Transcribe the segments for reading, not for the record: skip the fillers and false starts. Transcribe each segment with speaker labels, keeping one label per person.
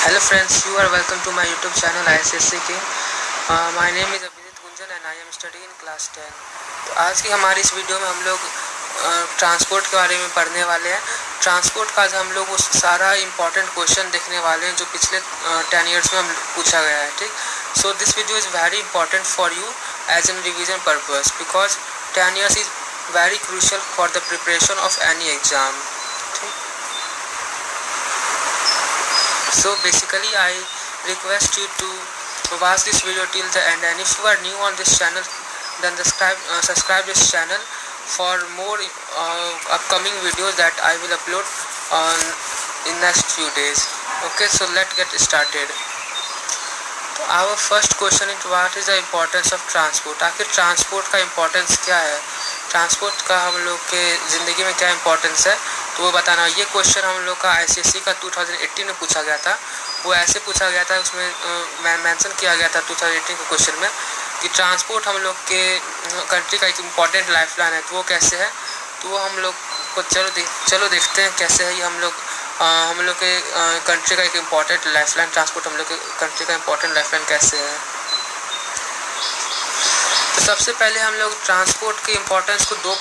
Speaker 1: Hello friends, you are welcome to my YouTube channel ICSC King. My name is Abhijit Gunjan and I am studying in class 10. तो आज की हमारी इस video में हम लोग ट्रांसपोर्ट के बारे में पढ़ने वाले हैं। ट्रांसपोर्ट का आज हम लोग उस सारा इम्पॉर्टेंट क्वेश्चन देखने वाले हैं जो पिछले 10 ईयर्स में हम पूछा गया है, ठीक। So this video is very important for you as an revision purpose because 10 years is very crucial for the preparation of any exam, ठीक। So basically I request you to watch this video till the end, and if you are new on this channel then subscribe this channel for more upcoming videos that I will upload in next few days. Okay, so let's get started. Our first question is what is the importance of transport? आखिर transport का importance क्या है, transport का हम लोग के ज़िंदगी में क्या इम्पोर्टेंस है, तो वो बताना। ये क्वेश्चन हम लोग का ICSC का 2018 में पूछा गया था। वो ऐसे पूछा गया था, उसमें मेंशन किया गया था 2018 के क्वेश्चन में कि ट्रांसपोर्ट हम लोग के कंट्री का एक इम्पॉर्टेंट लाइफलाइन है। तो वो कैसे है, तो वो हम लोग को चलो देखते हैं कैसे है ये हम लोग के कंट्री का एक इम्पॉर्टेंट लाइफलाइन। ट्रांसपोर्ट हम लोग के कंट्री का इम्पॉर्टेंट लाइफलाइन कैसे है। तो सबसे पहले हम लोग ट्रांसपोर्ट के इम्पोर्टेंस को दो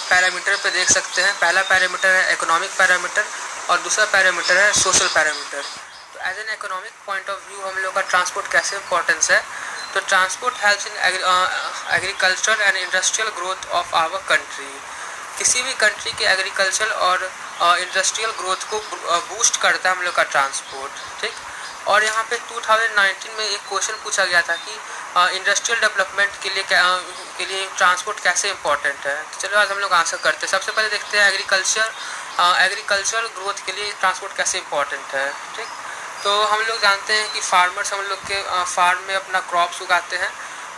Speaker 1: पैरामीटर पे देख सकते हैं। पहला पैरामीटर है इकोनॉमिक पैरामीटर और दूसरा पैरामीटर है सोशल पैरामीटर। तो as an economic point of view हम लोग का ट्रांसपोर्ट कैसे इम्पोर्टेंस है, तो transport helps in agriculture and industrial growth of our country. किसी भी कंट्री के एग्रीकल्चर और इंडस्ट्रियल ग्रोथ को बूस्ट करता है हम लोग का ट्रांसपोर्ट, ठीक। और यहाँ पे 2019 में एक क्वेश्चन पूछा गया था कि इंडस्ट्रियल डेवलपमेंट के लिए ट्रांसपोर्ट कैसे इंपॉर्टेंट है। तो चलो आज हम लोग आंसर करते हैं। सबसे पहले देखते हैं एग्रीकल्चर ग्रोथ के लिए ट्रांसपोर्ट कैसे इंपॉर्टेंट है, ठीक। तो हम लोग जानते हैं कि फार्मर्स हम लोग के फार्म में अपना क्रॉप्स उगाते हैं,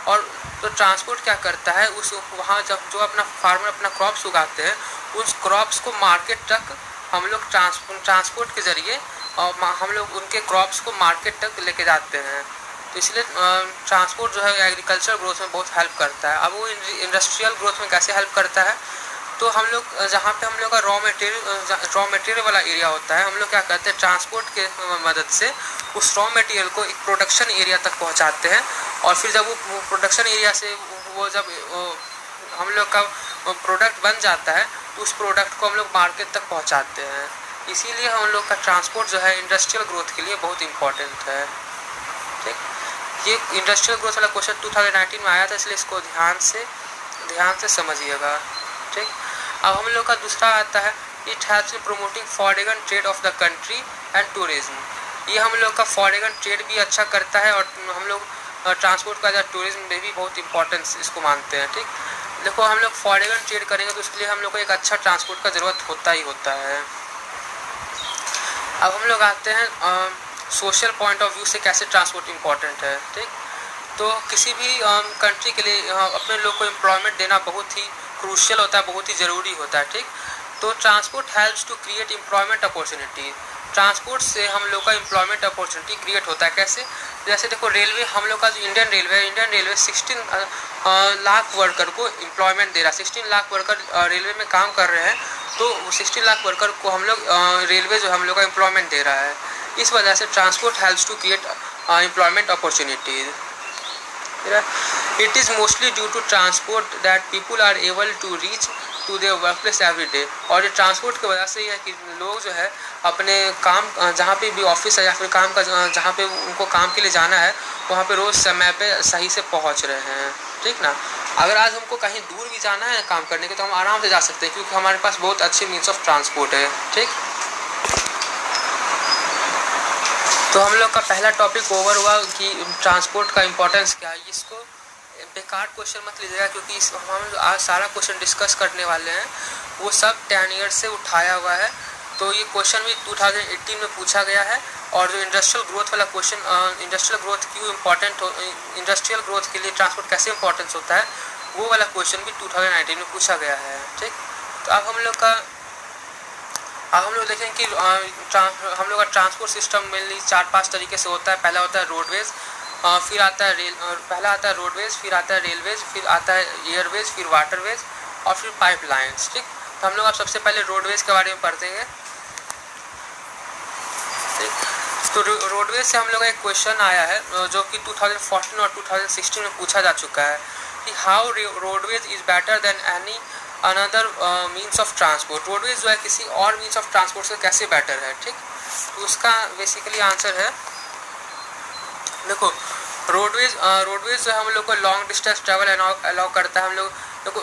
Speaker 1: और तो ट्रांसपोर्ट क्या करता है, वहाँ जब जो अपना फार्मर अपना क्रॉप्स उगाते हैं उस क्रॉप्स को मार्केट तक हम लोग ट्रांसपोर्ट के ज़रिए हम लोग उनके क्रॉप्स को मार्केट तक लेके जाते हैं। तो इसलिए ट्रांसपोर्ट जो है एग्रीकल्चर ग्रोथ में बहुत हेल्प करता है। अब वो इंडस्ट्रियल ग्रोथ में कैसे हेल्प करता है, तो हम लोग जहाँ पे हम लोग का रॉ मटेरियल वाला एरिया होता है, हम लोग क्या करते हैं ट्रांसपोर्ट के मदद से उस रॉ मटेरियल को एक प्रोडक्शन एरिया तक पहुँचाते हैं, और फिर जब वो प्रोडक्शन एरिया से वो जब हम लोग का प्रोडक्ट बन जाता है तो उस प्रोडक्ट को हम लोग मार्केट तक पहुँचाते हैं। इसीलिए हम लोग का ट्रांसपोर्ट जो है इंडस्ट्रियल ग्रोथ के लिए बहुत इम्पॉर्टेंट है, ठीक। ये इंडस्ट्रियल ग्रोथ वाला क्वेश्चन 2019 में आया था, इसलिए इसको ध्यान से समझिएगा, ठीक। अब हम लोग का दूसरा आता है it helps in promoting foreign trade off the country and tourism. ये हम लोग का फॉरेन ट्रेड भी अच्छा करता है, और हम लोग ट्रांसपोर्ट का जो टूरिज्म में भी बहुत इंपॉर्टेंस इसको मानते हैं, ठीक। देखो हम लोग फॉरेन ट्रेड करेंगे तो उसके लिए हम लोग को एक अच्छा ट्रांसपोर्ट का ज़रूरत होता ही होता है। अब हम लोग आते हैं सोशल पॉइंट ऑफ व्यू से कैसे ट्रांसपोर्ट इम्पॉर्टेंट है, ठीक। तो किसी भी कंट्री के लिए अपने लोग को एम्प्लॉयमेंट देना बहुत ही क्रूशियल होता है, बहुत ही ज़रूरी होता है, ठीक। तो transport helps to create employment opportunity. Transport से हम लोग का एम्प्लॉयमेंट अपॉर्चुनिटी क्रिएट होता है कैसे, जैसे देखो रेलवे, हम लोग का जो इंडियन रेलवे 16 लाख वर्कर को एम्प्लॉयमेंट दे रहा है। 16 लाख वर्कर रेलवे में काम कर रहे हैं, तो 16 लाख वर्कर को हम लोग रेलवे जो हम लोग का एम्प्लॉयमेंट दे रहा है। इस वजह से transport helps to create employment opportunities. It is mostly due to transport that people are able to reach to their work place every day. और ये ट्रांसपोर्ट की वजह से ही है कि लोग जो है अपने काम जहाँ पे भी ऑफिस है या फिर काम का जहाँ पे उनको काम के लिए जाना है वहाँ पे रोज़ समय पे सही से पहुँच रहे हैं, ठीक ना। अगर आज हमको कहीं दूर भी जाना है काम करने के तो हम आराम से जा सकते हैं, क्योंकि हमारे पास बहुत अच्छे मीन्स ऑफ ट्रांसपोर्ट है, ठीक। तो हम लोग का पहला टॉपिक ओवर हुआ कि ट्रांसपोर्ट का इम्पोर्टेंस क्या है। इसको बेकार क्वेश्चन मत लीजिएगा, क्योंकि हम आज सारा क्वेश्चन डिस्कस करने वाले हैं वो सब 10 ईयर्स से उठाया हुआ है। तो ये क्वेश्चन भी 2018 में पूछा गया है, और जो इंडस्ट्रियल ग्रोथ वाला क्वेश्चन इंडस्ट्रियल ग्रोथ क्यों इम्पोर्टेंट हो, इंडस्ट्रियल ग्रोथ के लिए ट्रांसपोर्ट कैसे इंपॉर्टेंस होता है, वो वाला क्वेश्चन भी 2019 में पूछा गया है, ठीक। तो अब हम लोग देखें कि हम लोग का ट्रांसपोर्ट सिस्टम मेनली 4-5 तरीके से होता है। पहला होता है रोडवेज, फिर आता है पहला आता है रोडवेज, फिर आता है रेलवेज, फिर आता है एयरवेज, फिर वाटरवेज और फिर पाइपलाइंस, ठीक। तो हम लोग अब सबसे पहले रोडवेज के बारे में पढ़ते हैं, ठीक। तो रोडवेज से हम लोग का एक क्वेश्चन आया है जो कि 2014 और 2016 में पूछा जा चुका है कि how roadways is better than any another means of transport. Roadways जो है किसी और मीन्स ऑफ ट्रांसपोर्ट से कैसे बेटर है। ठीक, तो उसका बेसिकली आंसर है, देखो रोडवेज जो है हम लोग को लॉन्ग डिस्टेंस ट्रैवल अलाउ करता है। हम लोग देखो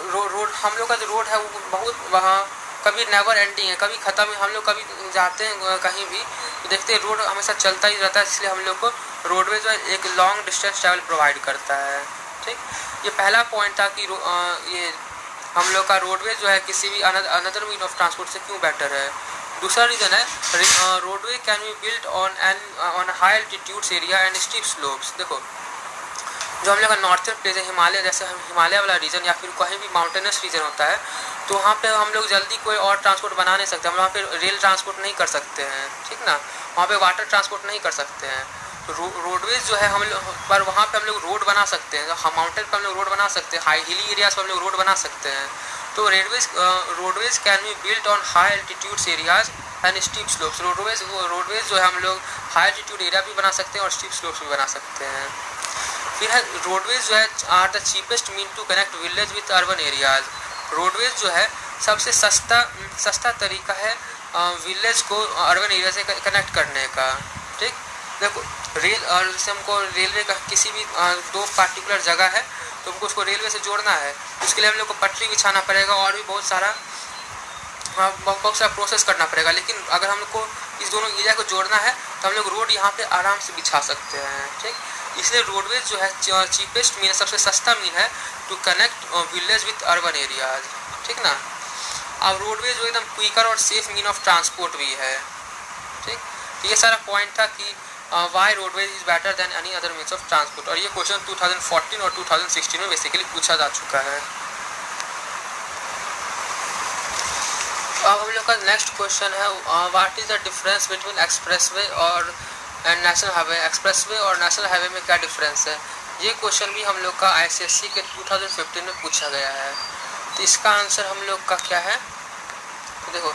Speaker 1: हम लोग का जो रोड है वो बहुत वहाँ कभी नेवर एंडिंग है, कभी ख़त्म। हम लोग कभी जाते हैं कहीं भी तो देखते हैं रोड हमेशा चलता ही रहता है, इसलिए हम लोग को रोडवेज जो है एक लॉन्ग डिस्टेंस ट्रैवल प्रोवाइड करता है। ठीक, ये पहला पॉइंट था कि ये हम लोग का रोडवेज जो है किसी भी अनदर मीन ऑफ ट्रांसपोर्ट से क्यों बेटर है। दूसरा रीज़न है roadway can be built on high altitudes area and steep slopes. देखो जो हम लोग का नॉर्थर्न प्लेस है, हिमालय जैसे हिमालय वाला रीजन या फिर कहीं भी माउंटेनस रीजन होता है, तो वहाँ पे हम लोग जल्दी कोई और ट्रांसपोर्ट बना नहीं सकते। हम वहाँ पे रेल ट्रांसपोर्ट नहीं कर सकते हैं, ठीक ना, वहाँ पे वाटर ट्रांसपोर्ट नहीं कर सकते हैं। तो रोडवेज जो है हम लोग पर वहाँ पे हम लोग रोड बना सकते हैं। हम माउंटेन पर हम लोग रोड बना सकते हैं, हाई हिली एरियाज पर हम लोग रोड बना सकते हैं। तो roadways can be built on high altitudes areas and steep slopes. Roadways जो है हम लोग हाई एल्टीट्यूड एरिया भी बना सकते हैं और स्टीप स्लोप्स भी बना सकते हैं। फिर है रोडवेज जो है are the cheapest mean to connect village with urban areas. Roadways जो है सबसे सस्ता तरीका है विलेज को अर्बन एरिया से कनेक्ट करने का। ठीक, देखो रेल और जैसे हमको रेलवे का किसी भी दो पार्टिकुलर जगह है तो हमको उसको रेलवे से जोड़ना है, उसके लिए हम लोग को पटरी बिछाना पड़ेगा और भी बहुत सारा प्रोसेस करना पड़ेगा। लेकिन अगर हम लोग को इस दोनों एरिया को जोड़ना है तो हम लोग रोड यहाँ पे आराम से बिछा सकते हैं। ठीक, इसलिए रोडवेज जो है चीपेस्ट मीन, सबसे सस्ता मीन है to connect village with urban areas. ठीक ना, अब रोडवेज जो एकदम क्विकर और सेफ मीन ऑफ ट्रांसपोर्ट भी है। ठीक, तो ये सारा पॉइंट था कि why roadways is better than any other means of transport, और ये क्वेश्चन 2014 और 2016 में बेसिकली पूछा जा चुका है। अब हम लोग का नेक्स्ट क्वेश्चन है what is the difference between expressway और नेशनल हाईवे। एक्सप्रेसवे और नेशनल हाईवे में क्या डिफरेंस है, ये क्वेश्चन भी हम लोग का ICSE के 2015 में पूछा गया है। तो इसका आंसर हम लोग का क्या है, तो देखो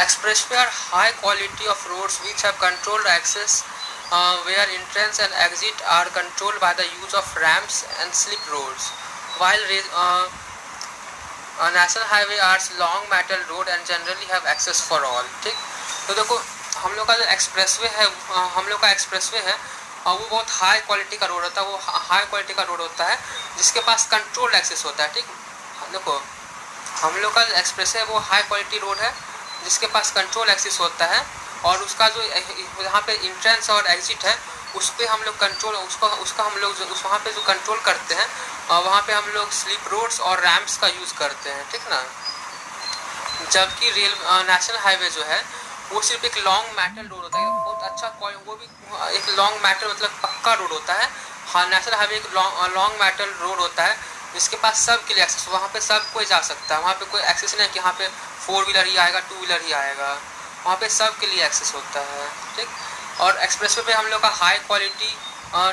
Speaker 1: expressway are high quality of roads which have controlled access where entrance and exit are controlled by the use of ramps and slip roads, while national highway are long metal road and generally have access for all. ठीक, तो देखो हम लोग का जो expressway है वो बहुत हाई क्वालिटी का रोड होता है। वो हाई क्वालिटी का रोड होता है जिसके पास कंट्रोल एक्सेस होता है। ठीक, देखो हम लोग का एक्सप्रेस है वो हाई क्वालिटी रोड है जिसके पास कंट्रोल एक्सेस होता है, और उसका जो यहाँ पे इंट्रेंस और एग्जिट है उस पर हम लोग कंट्रोल उसका हम लोग वहाँ पे जो कंट्रोल करते हैं वहाँ पे हम लोग स्लिप रोड्स और रैम्प्स का यूज़ करते हैं। ठीक ना, जबकि नेशनल हाईवे जो है वो सिर्फ एक लॉन्ग मेटल रोड होता है, बहुत अच्छा, वो भी एक लॉन्ग मेटल मतलब पक्का रोड होता है। हाँ, नेशनल हाईवे एक लॉन्ग मेटल रोड होता है जिसके पास सब के लिए एक्सेस, वहाँ पे सब कोई जा सकता है। वहाँ पे कोई एक्सेस नहीं है कि यहाँ पे 4 व्हीलर ही आएगा 2 व्हीलर ही आएगा, वहाँ पे सब के लिए एक्सेस होता है। ठीक, और एक्सप्रेसवे पे हम लोग का हाई क्वालिटी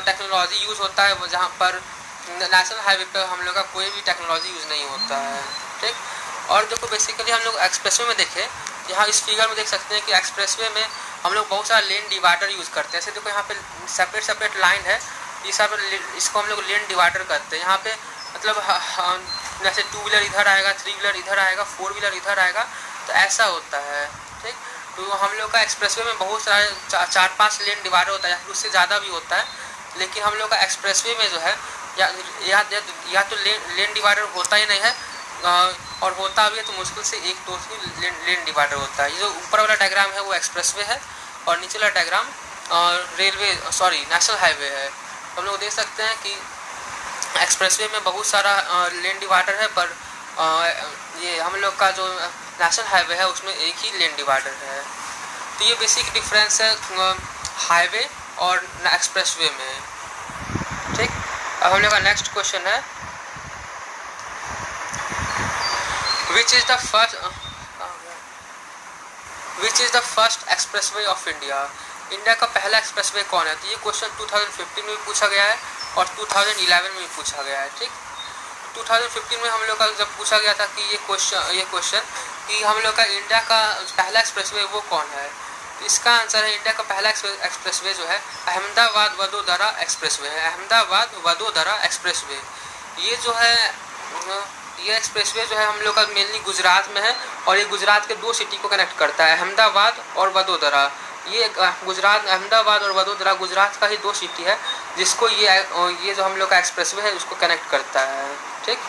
Speaker 1: टेक्नोलॉजी यूज़ होता है, जहाँ पर नेशनल हाईवे पे हम लोग का कोई भी टेक्नोलॉजी यूज़ नहीं होता है। ठीक, और देखो बेसिकली हम लोग एक्सप्रेसवे में देखें, यहाँ इस फिगर में देख सकते हैं कि एक्सप्रेसवे में हम लोग बहुत सारा लेन डिवाइडर यूज़ करते हैं। ऐसे देखो यहाँ पे सेपरेट लाइन है, इसको हम लोग लेन डिवाइडर करते हैं। यहाँ पे मतलब जैसे 2 व्हीलर इधर आएगा, 3 व्हीलर इधर आएगा, 4 व्हीलर इधर आएगा, तो ऐसा होता है। ठीक, तो हम लोग का एक्सप्रेसवे में बहुत सारे 4-5 लेन डिवाइडर होता है या फिर उससे ज़्यादा भी होता है। लेकिन हम लोग का एक्सप्रेसवे में जो है या तो लेन डिवाइडर होता ही नहीं है, और होता भी है तो मुश्किल से 1-2 ही लेन डिवाइडर होता है। ये जो ऊपर वाला डायग्राम है वो एक्सप्रेसवे है और नीचे वाला डायग्राम नेशनल हाईवे है। तो हम लोग देख सकते हैं कि एक्सप्रेसवे में बहुत सारा लेन डिवाइडर है, पर ये हम लोग का जो नेशनल हाईवे है उसमें एक ही लेन डिवाइडर है। तो ये बेसिक डिफरेंस है हाईवे और एक्सप्रेसवे में। ठीक, अब हम लोग का नेक्स्ट क्वेश्चन है Which is the first expressway of India? India का पहला एक्सप्रेसवे कौन है? तो ये क्वेश्चन 2015 में भी पूछा गया है और 2011 में भी पूछा गया है। ठीक, 2015 में हम लोग का जब पूछा गया था कि ये क्वेश्चन कि हम लोग का इंडिया का पहला एक्सप्रेसवे वो कौन है, तो इसका आंसर है इंडिया का पहला एक्सप्रेसवे जो है अहमदाबाद वडोदरा एक्सप्रेसवे है। अहमदाबाद वडोदरा एक्सप्रेसवे ये जो है ये एक्सप्रेसवे जो है हम लोग का मेनली गुजरात में है और ये गुजरात के दो सिटी को कनेक्ट करता है, अहमदाबाद और वडोदरा। ये गुजरात अहमदाबाद और वडोदरा गुजरात का ही दो सिटी है जिसको ये जो हम लोग का एक्सप्रेसवे है उसको कनेक्ट करता है। ठीक,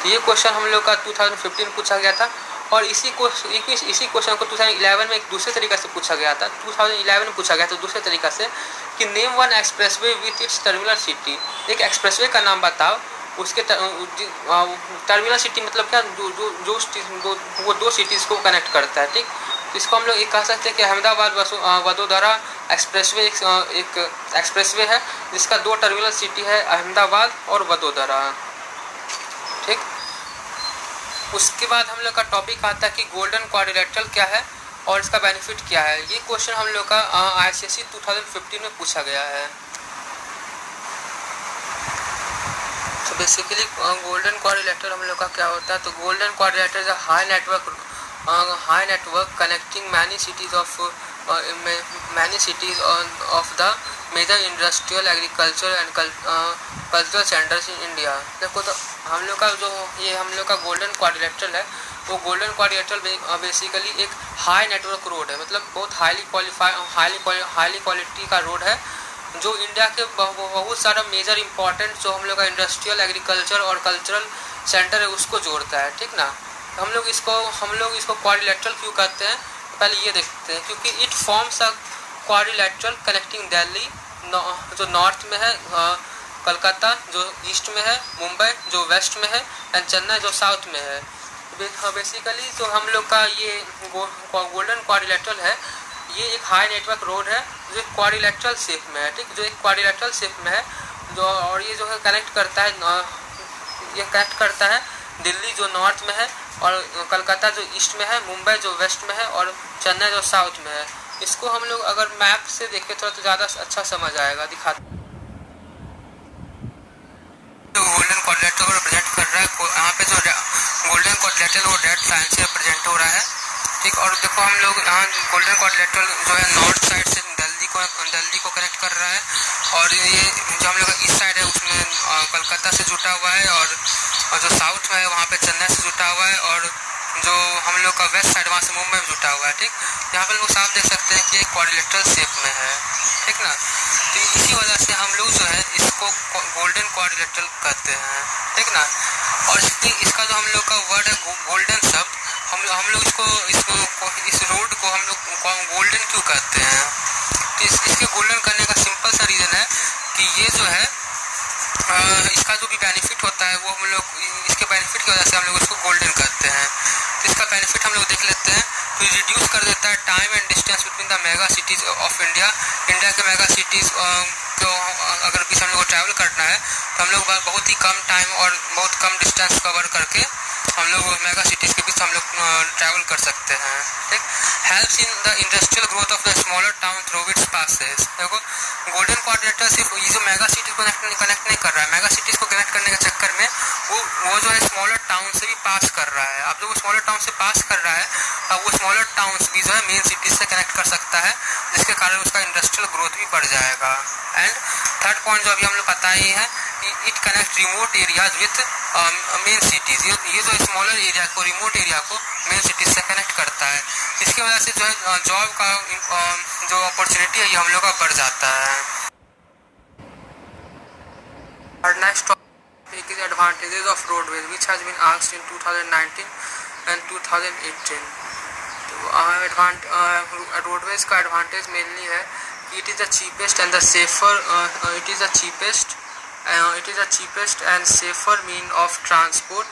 Speaker 1: तो ये क्वेश्चन हम लोग का 2015 पूछा गया था और इसी क्वेश्चन को 2011 में एक दूसरे तरीके से पूछा गया था। 2011 में पूछा गया था दूसरे तरीके से कि name one expressway with its terminal city. एक एक्सप्रेसवे का नाम बताओ, उसके टर्मिनल सिटी मतलब क्या, वो दो सिटीज़ को कनेक्ट करता है। ठीक, तो इसको हम लोग एक कह सकते हैं कि अहमदाबाद वडोदरा एक्सप्रेसवे एक एक्सप्रेसवे है जिसका दो टर्मिनल सिटी है, अहमदाबाद और वडोदरा। ठीक, उसके बाद हम लोग का टॉपिक आता है कि गोल्डन क्वाड्रिलेटरल क्या है और इसका बेनिफिट क्या है। ये क्वेश्चन हम लोग का ICSE 2015 में पूछा गया है। तो बेसिकली गोल्डन क्वाड्रिलेटरल हम लोग का क्या होता है, तो golden quadrilateral is a high network connecting many cities of the major industrial agriculture and cultural centres in India. देखो तो हम लोग का गोल्डन क्वाड्रिलेटरल है, वो गोल्डन क्वाड्रिलेटरल बेसिकली एक हाई नेटवर्क रोड है, मतलब बहुत हाईली क्वालिटी का रोड है जो इंडिया के बहुत सारा मेजर इंपॉर्टेंट जो हम लोग का इंडस्ट्रियल एग्रीकल्चर और कल्चरल सेंटर है उसको जोड़ता है। ठीक ना, हम लोग इसको क्वाड्रिलेटरल क्यों कहते हैं, पहले ये देखते हैं। क्योंकि it forms a quadrilateral connecting Delhi जो नॉर्थ में है, कलकत्ता जो ईस्ट में है, मुंबई जो वेस्ट में है एंड चेन्नई जो साउथ में है। बेसिकली जो हम लोग का ये गोल्डन क्वाड्रिलेटरल है ये एक हाई नेटवर्क रोड है जो एक क्वाड्रिलेटरल शेप में है। ठीक, जो एक क्वाड्रिलेटरल शेप में है जो, और ये जो है कनेक्ट करता है दिल्ली जो नॉर्थ में है और कलकत्ता जो ईस्ट में है, मुंबई जो वेस्ट में है और चेन्नई जो साउथ में है। इसको हम लोग अगर मैप से देखें तो ज़्यादा अच्छा समझ आएगा। दिखाते गोल्डन क्वाड्रिलेटरल को रिप्रेजेंट कर रहा है, यहाँ पे जो गोल्डन क्वाड्रिलेटरल वो रेड साइन से रिप्रेजेंट हो रहा है। ठीक, और देखो हम लोग यहाँ गोल्डन क्वाड्रिलेटरल जो है नॉर्थ साइड से दिल्ली को कनेक्ट कर रहा है और ये जो हम लोग का ईस्ट साइड है उसमें कलकत्ता से जुटा हुआ है और जो साउथ में है वहाँ पे चेन्नई से जुटा हुआ है और जो हम लोग का वेस्ट साइड वहाँ से मुंबई में जुटा हुआ है। ठीक, यहाँ पे लोग साफ देख सकते हैं कि एक क्वाड्रिलेटरल शेप में है। ठीक ना, तो इसी वजह से हम लोग जो है इसको गोल्डन क्वाड्रिलेटरल कहते हैं। ठीक ना, और इसका जो हम लोग का वर्ड है गोल्डन शब्द, हम लोग इस रोड को हम लोग गोल्डन क्यों कहते हैं, तो इसके गोल्डन करने का सिंपल सा रीज़न है कि ये जो है इसका जो भी बेनिफिट होता है वो हम लोग इसके बेनिफिट की वजह से हम लोग इसको गोल्डन कहते हैं। तो इसका बेनिफिट हम लोग देख लेते हैं। तो रिड्यूस कर देता है time and distance between the mega cities of India के मेगा सिटीज़ को अगर बीच हम लोग को ट्रैवल करना है तो हम लोग बहुत ही कम टाइम और बहुत कम डिस्टेंस कवर करके हम लोग मेगा सिटीज़ के बीच हम लोग ट्रैवल कर सकते हैं। ठीक, helps in the industrial growth of the smaller town through it's passes. देखो गोल्डन क्वाड्रिलेटरल सिर्फ ये जो मेगा सिटीज़ को कनेक्ट नहीं कर रहा है, मेगा सिटीज़ को कनेक्ट करने के चक्कर में वो जो है स्मॉलर टाउन से भी पास कर रहा है। अब जब वो स्मॉलर टाउन से पास कर रहा है अब वो स्मॉलर टाउन्स भी जो है मेन सिटीज़ से कनेक्ट कर सकता है जिसके कारण उसका इंडस्ट्रियल ग्रोथ भी बढ़ जाएगा। एंड थर्ड पॉइंट जो अभी हम लोग पता ही है, it connect remote areas with main cities. ये जो स्मॉलर एरिया को रिमोट एरिया को मेन सिटीज़ से कनेक्ट करता है। इसकी वजह से जो है जॉब का जो अपॉर्चुनिटी है ये हम लोग का बढ़ जाता है। और next topic is advantages of roadways which has been asked in 2019 and 2018। तो रोडवेज का एडवांटेज मेनली है it is the cheapest and the safer it is the cheapest and safer mean of transport।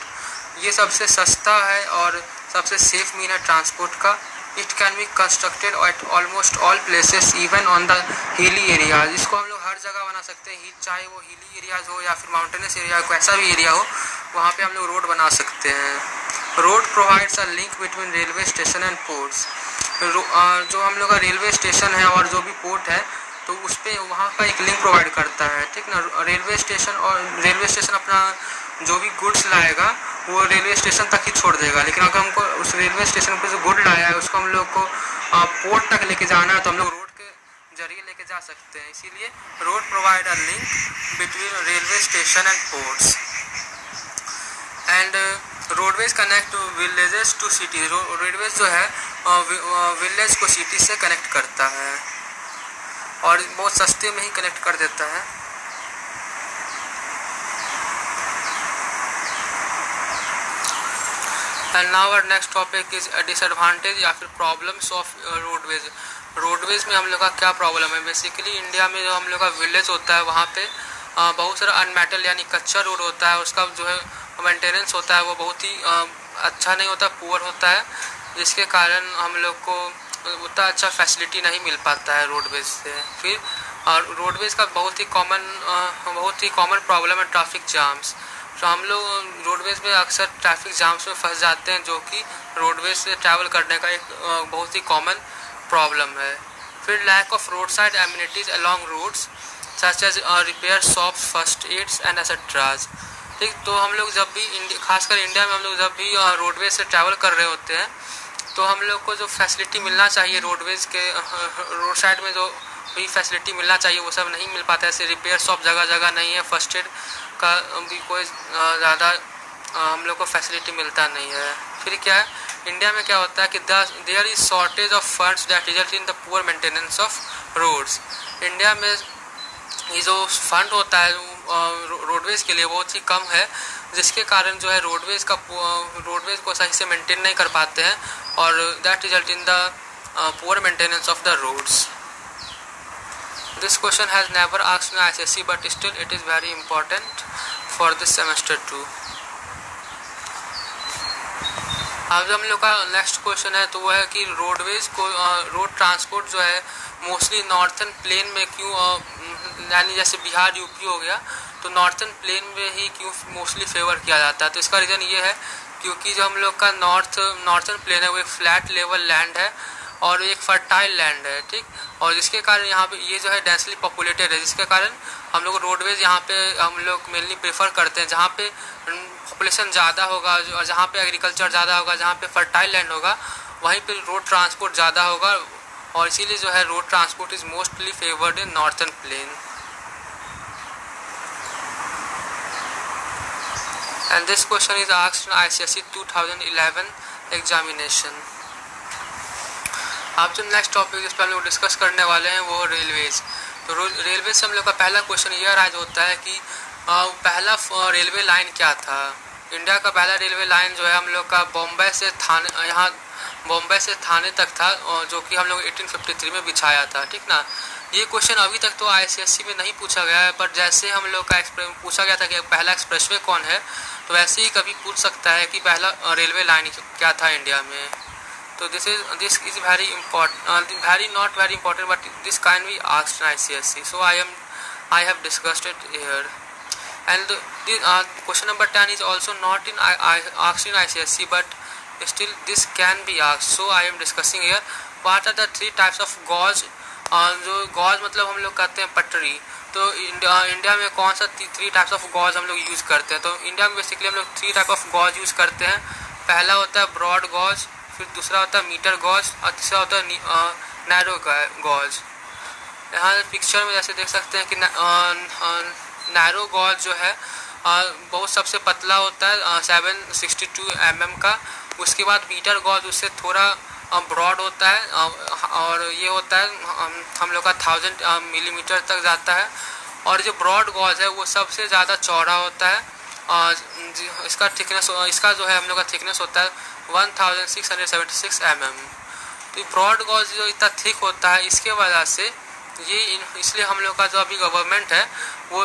Speaker 1: ये सबसे सस्ता है और सबसे safe mean है ट्रांसपोर्ट का। It can be constructed at almost all places even on the hilly areas. इसको हम लोग हर जगह बना सकते हैं, चाहे वो हिली एरियाज हो या फिर माउंटेनस एरिया, कैसा भी एरिया हो वहाँ पे हम लोग रोड बना सकते हैं। Road provides a link between railway station and ports. जो हम लोग का रेलवे स्टेशन है और जो भी पोर्ट है तो उस पर वहाँ का एक लिंक प्रोवाइड करता है। ठीक ना, रेलवे स्टेशन अपना जो भी गुड्स लाएगा वो रेलवे स्टेशन तक ही छोड़ देगा, लेकिन अगर हमको उस रेलवे स्टेशन पर जो गुड लाया है उसको हम लोग को पोर्ट तक लेके जाना है तो हम लोग रोड के जरिए लेके जा सकते हैं। इसीलिए road provide a link between railway station and ports and roadways connect villages to cities. Roadways जो है विलेज को सिटी से कनेक्ट करता है और बहुत सस्ते में ही कनेक्ट कर देता है। And now our next topic is disadvantage या फिर प्रॉब्लम्स ऑफ रोडवेज। रोडवेज में हम लोग का क्या प्रॉब्लम है? बेसिकली इंडिया में जो हम लोग का विलेज होता है वहाँ पे बहुत सारा अनमेटल यानी कच्चा रोड होता है, उसका जो है मेंटेनेंस होता है वो बहुत ही अच्छा नहीं होता, पुअर होता है, जिसके कारण हम लोग को उतना अच्छा फैसिलिटी नहीं मिल पाता है रोडवेज से। फिर और रोडवेज का बहुत ही कॉमन प्रॉब्लम है ट्रैफिक जाम्स। तो हम लोग रोडवेज में अक्सर ट्रैफिक जाम्स में फंस जाते हैं, जो कि रोडवेज से ट्रैवल करने का एक बहुत ही कॉमन प्रॉब्लम है। फिर lack of road side amenities along roads such as repair shops, first aids and etceteras. ठीक, तो हम लोग जब भी खासकर इंडिया में हम लोग जब भी रोडवेज से ट्रैवल कर रहे होते हैं तो हम लोग को जो फैसिलिटी मिलना चाहिए रोडवेज के रोड साइड में जो भी फैसिलिटी मिलना चाहिए वो सब नहीं मिल पाता है। जैसे रिपेयर शॉप जगह जगह नहीं है, फर्स्ट एड का भी कोई ज़्यादा हम लोग को फैसिलिटी मिलता नहीं है। फिर क्या है, इंडिया में क्या होता है कि there is shortage of funds that result in the poor maintenance of roads. India में ये जो फंड होता है रोडवेज के लिए बहुत ही कम है, जिसके कारण जो है रोडवेज को सही से मेंटेन नहीं कर पाते हैं और that result in the poor maintenance of the roads. This question has never asked in ICSE, but still it is very important for this semester too. अब हम लोग का नेक्स्ट क्वेश्चन है तो वो है कि रोडवेज को रोड ट्रांसपोर्ट जो है मोस्टली नॉर्थन प्लेन में क्यों, यानी जैसे बिहार यूपी हो गया तो नॉर्थन प्लेन में ही क्यों मोस्टली फेवर किया जाता है? तो इसका रीज़न ये है क्योंकि जो हम लोग का नॉर्थन प्लेन है वो एक फ्लैट लेवल लैंड है और एक फर्टाइल लैंड है, ठीक, और जिसके कारण यहाँ पे ये जो है डेंसली पॉपुलेटेड है, जिसके कारण हम लोग रोडवेज यहाँ पे हम लोग मेनली प्रेफर करते हैं जहाँ पे पॉपुलेशन ज़्यादा होगा और जहाँ पे एग्रीकल्चर ज़्यादा होगा, जहाँ पे फर्टाइल लैंड होगा वहीं पे रोड ट्रांसपोर्ट ज़्यादा होगा और इसीलिए जो है road transport is mostly favoured in northern plain. And this question is asked in ICSE 2011 examination. अब जो नेक्स्ट टॉपिक जिस पर हम लोग डिस्कस करने वाले हैं वो रेलवेज। तो रेलवे से हम लोग का पहला क्वेश्चन ये राइज होता है कि पहला रेलवे लाइन क्या था? इंडिया का पहला रेलवे लाइन जो है हम लोग का बॉम्बे से थाने तक था, जो कि हम लोग 1853 में बिछाया था, ठीक ना। ये क्वेश्चन अभी तक तो ICSE में नहीं पूछा गया है, पर जैसे हम लोग का पूछा गया था कि पहला एक्सप्रेसवे कौन है, तो वैसे ही कभी पूछ सकता है कि पहला रेलवे लाइन क्या था इंडिया में। तो this is very important, not very important, but this can be asked in ICSE. So I have discussed it here. And the question number 10 is also not asked in ICSE, but still this can be asked. So I am discussing here. What are the three types of gauge? जो gauge मतलब हम लोग कहते हैं पटरी। तो India में कौन सा 3 टाइप्स ऑफ गॉज हम लोग यूज़ करते हैं? तो इंडिया में बेसिकली हम लोग 3 टाइप ऑफ गॉज यूज़ करते हैं। पहला होता है ब्रॉड गॉज, फिर दूसरा होता है मीटर गॉज और तीसरा होता है नैरो गॉज। यहाँ पिक्चर में जैसे देख सकते हैं कि नैरो गॉज जो है बहुत सबसे पतला होता है 762 mm का। उसके बाद मीटर गॉज उससे थोड़ा ब्रॉड होता है और ये होता है हम लोग का 1000 मिलीमीटर तक जाता है। और जो ब्रॉड गॉज है वो सबसे ज़्यादा चौड़ा होता है। इसका थिकनेस, इसका जो है हम लोग का थिकनेस होता है 1676 mm। तो ब्रॉड गॉज जो इतना थिक होता है इसके वजह से इसलिए हम लोग का जो अभी गवर्नमेंट है वो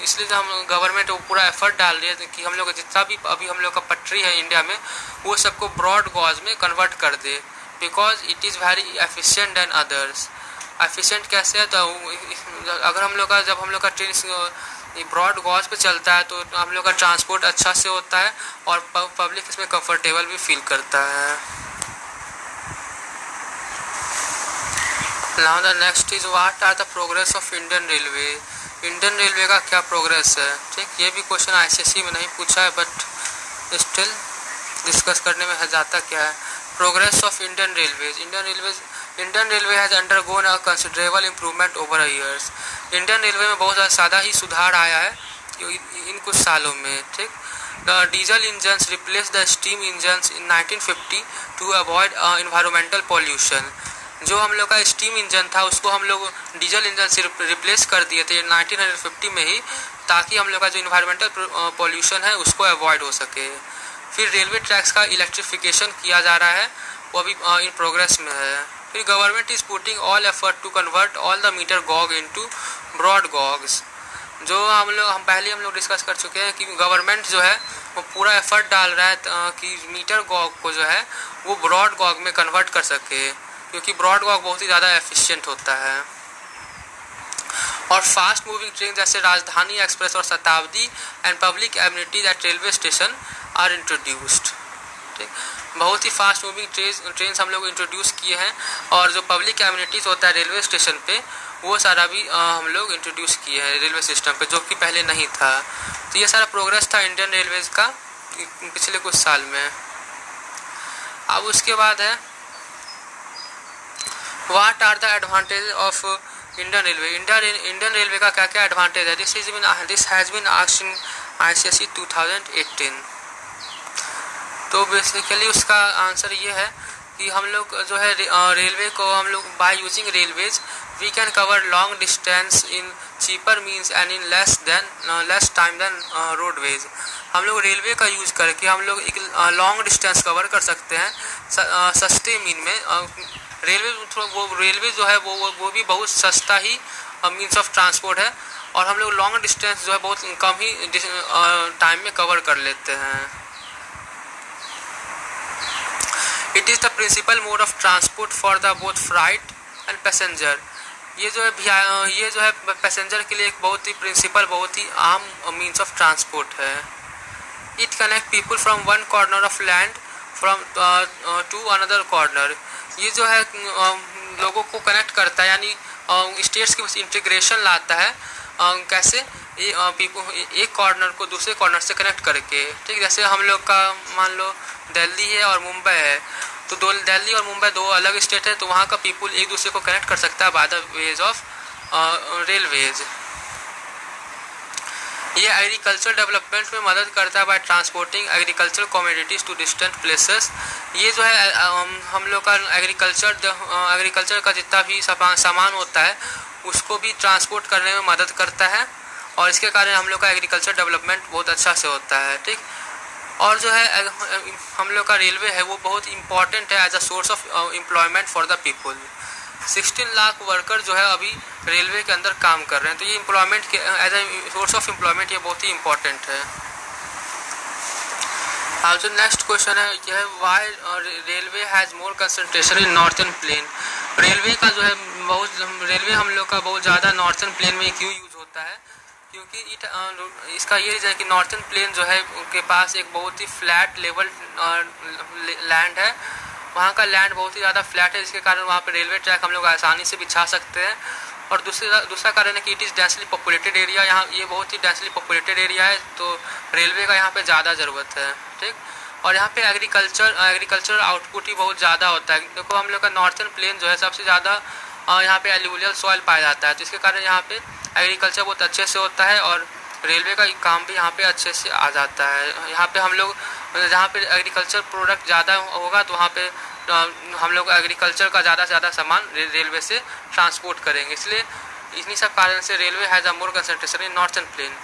Speaker 1: इसलिए जो हम गवर्नमेंट वो पूरा एफर्ट डाल रही है कि हम लोग जितना भी अभी हम लोग का पटरी है इंडिया में वो सबको ब्रॉड गॉज में कन्वर्ट कर दे, because it is very efficient than others. Efficient कैसे है? तो अगर हम लोग का जब हम लोग का ट्रेन ब्रॉड गॉज पे चलता है तो हम लोग का ट्रांसपोर्ट अच्छा से होता है और पब्लिक इसमें कंफर्टेबल भी फील करता है। Now the next is what are the progress of Indian railway. Indian railway का क्या प्रोग्रेस है? ठीक, ये भी क्वेश्चन ICSE में नहीं पूछा है, बट स्टिल डिस्कस करने में जाता क्या है। Progress of Indian railways. Indian railway has undergone a considerable improvement over a years. Indian railway में बहुत ज़्यादा ही सुधार आया है इन कुछ सालों में, ठीक। The diesel engines replace the steam engines in 1950 to avoid environmental pollution. जो हम लोग का स्टीम इंजन था उसको हम लोग डीजल इंजन से रिप्लेस कर दिए थे 1950 में ही, ताकि हम लोग का जो इन्वायरमेंटल पॉल्यूशन है उसको अवॉइड हो सके। फिर रेलवे ट्रैक्स का इलेक्ट्रिफिकेशन किया जा रहा है, वो अभी इन प्रोग्रेस में है। फिर government is putting all effort to convert all the metre gauge into broad gauges. जो हम लोग डिस्कस कर चुके हैं कि गवर्नमेंट जो है वो पूरा एफर्ट डाल रहा है कि मीटर गॉग को जो है वो ब्रॉड गॉग में कन्वर्ट कर सके, क्योंकि ब्रॉड गॉग बहुत ही ज़्यादा एफिशिएंट होता है। और फास्ट मूविंग ट्रेन जैसे राजधानी एक्सप्रेस और Shatabdi and public amenities at railway station are introduced, ठीक। बहुत ही फास्ट मूविंग ट्रेन हम लोग इंट्रोड्यूस किए हैं, और जो पब्लिक एमिनिटीज़ होता है रेलवे स्टेशन पे वो सारा भी हम लोग इंट्रोड्यूस किए हैं रेलवे सिस्टम पे, जो कि पहले नहीं था। तो ये सारा प्रोग्रेस था इंडियन रेलवेज़ का पिछले कुछ साल में। अब उसके बाद है what are the advantage of Indian railway. Indian railway का क्या क्या एडवांटेज है। This has been asked in ICSE 2018। तो बेसिकली उसका आंसर ये है कि हम लोग जो है रेलवे को हम लोग by using railways we can cover long distance in cheaper means and in less time than roadways. हम लोग रेलवे का यूज़ करके हम लोग एक लॉन्ग डिस्टेंस कवर कर सकते हैं सस्ते मीन में। रेलवे जो है वो भी बहुत सस्ता ही मीन्स ऑफ ट्रांसपोर्ट है, और हम लोग लॉन्ग डिस्टेंस जो है बहुत कम ही टाइम में कवर कर लेते हैं। It is the principal mode of transport for the both freight and passenger. ये जो है पैसेंजर के लिए एक बहुत ही प्रिंसिपल, बहुत ही आम मीन्स ऑफ ट्रांसपोर्ट है। It connect people from one corner of land from to another corner. ये जो है लोगों को कनेक्ट करता है, यानी स्टेट्स के इंटीग्रेशन लाता है। कैसे एक कॉर्नर को दूसरे कॉर्नर से कनेक्ट करके, ठीक। जैसे हम लोग का मान लो दिल्ली है और मुंबई है, तो दिल्ली और मुंबई दो अलग स्टेट है, तो वहाँ का पीपल एक दूसरे को कनेक्ट कर सकता है by the ways of railways. ये एग्रीकल्चर डेवलपमेंट में मदद करता है by transporting agriculture commodities to distant places. ये जो है हम लोग का एग्रीकल्चर का जितना भी सामान होता है उसको भी ट्रांसपोर्ट करने में मदद करता है, और इसके कारण हम लोग का एग्रीकल्चर डेवलपमेंट बहुत अच्छा से होता है, ठीक। और जो है हम लोग का रेलवे है वो बहुत इंपॉर्टेंट है as a source of employment for the people. 16 lakh worker जो है अभी रेलवे के अंदर काम कर रहे हैं, तो ये एम्प्लॉयमेंट के as a source of employment ये बहुत ही इंपॉर्टेंट है। अब जो नेक्स्ट क्वेश्चन है यह है why railway has more concentration in northern plain. Railway हम लोग का बहुत ज़्यादा नॉर्थर्न प्लेन में क्यों यूज होता है, क्योंकि इसका ये रीज़न है कि नॉर्थर्न प्लेन जो है उनके पास एक बहुत ही फ्लैट लेवल लैंड है। वहाँ का लैंड बहुत ही ज़्यादा फ्लैट है, जिसके कारण वहाँ पे रेलवे ट्रैक हम लोग आसानी से बिछा सकते हैं। और दूसरा कारण है कि it is densely populated area. यहाँ ये बहुत ही डेंसली पॉपुलेटेड एरिया है, तो रेलवे का यहाँ पे ज़्यादा ज़रूरत है, ठीक। और यहाँ पे एग्रीकल्चर आउटपुट ही बहुत ज़्यादा होता है। देखो हम लोग का नॉर्थर्न प्लेन जो है सबसे ज़्यादा यहाँ पे एल्यूवियल सॉइल पाया जाता है, जिसके कारण यहाँ पे एग्रीकल्चर बहुत अच्छे से होता है, और रेलवे का काम भी यहाँ पे अच्छे से आ जाता है। यहाँ पे हम लोग जहाँ पे एग्रीकल्चर प्रोडक्ट ज़्यादा होगा तो वहाँ पे हम लोग एग्रीकल्चर का ज़्यादा से ज़्यादा सामान रेलवे से ट्रांसपोर्ट करेंगे, इसलिए इन्हीं सब कारण से railway has a more concentration in northern plain.